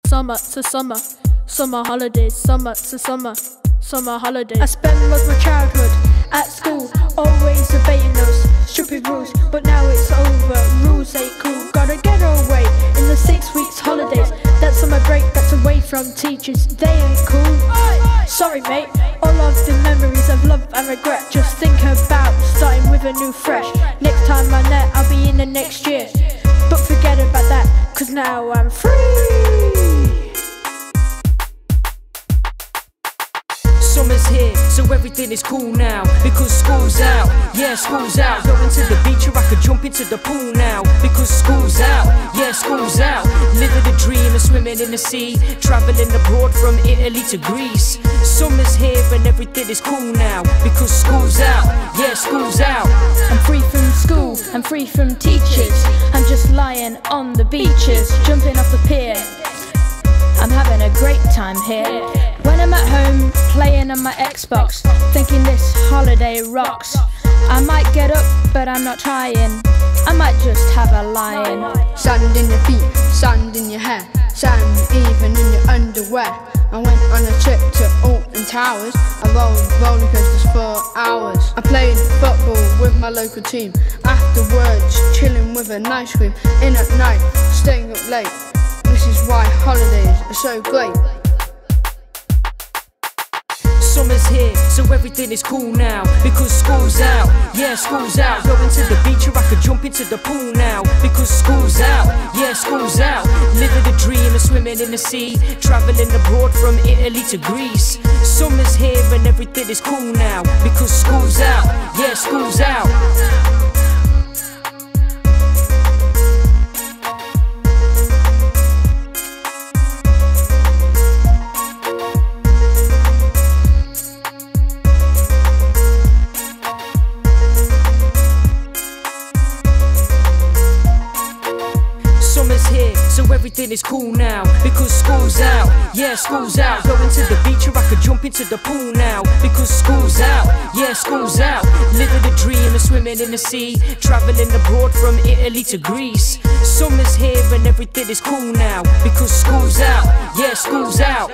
Summer to summer, summer holidays, summer to summer, summer holidays. I spent most of my childhood at school, always obeying those stupid rules. But now it's over, rules ain't cool. Gotta get away in the 6 weeks holidays. That summer break that's away from teachers, they ain't cool. Sorry mate, all of the memories of love and regret. Just think about starting with a new fresh. Next time I net, I'll be in the next year. But forget about that, cause now I'm free. Summer's here, so everything is cool now. Because school's out, yeah, school's out. Going to the beach or I could jump into the pool now. Because school's out, yeah, school's out. Living the dream of swimming in the sea. Travelling abroad from Italy to Greece. Summer's here and everything is cool now. Because school's out, yeah, school's out. I'm free from school, I'm free from teachers. I'm just lying on the beaches, jumping off the pier. I'm having a great time here. When I'm at home, playing on my Xbox, thinking this holiday rocks. I might get up, but I'm not trying. I might just have a lie-in. Sand in your feet, sand in your hair, sand even in your underwear. I went on a trip to Alton Towers. I rode roller coasters for hours. I played football with my local team. Afterwards, chilling with an ice cream. In at night, staying up late. This is why holidays are so great. Summer's here, so everything is cool now. Because school's out, yeah, school's out. Going to the beach or I could jump into the pool now. Because school's out, yeah, school's out. Living the dream of swimming in the sea. Travelling abroad from Italy to Greece. Summer's here and everything is cool now. Because school's out, yeah, school's out. Summer's here, so everything is cool now. Because school's out, yeah, school's out. Going to the beach or I could jump into the pool now. Because school's out, yeah, school's out. Living the dream of swimming in the sea. Travelling abroad from Italy to Greece. Summer's here and everything is cool now. Because school's out, yeah, school's out.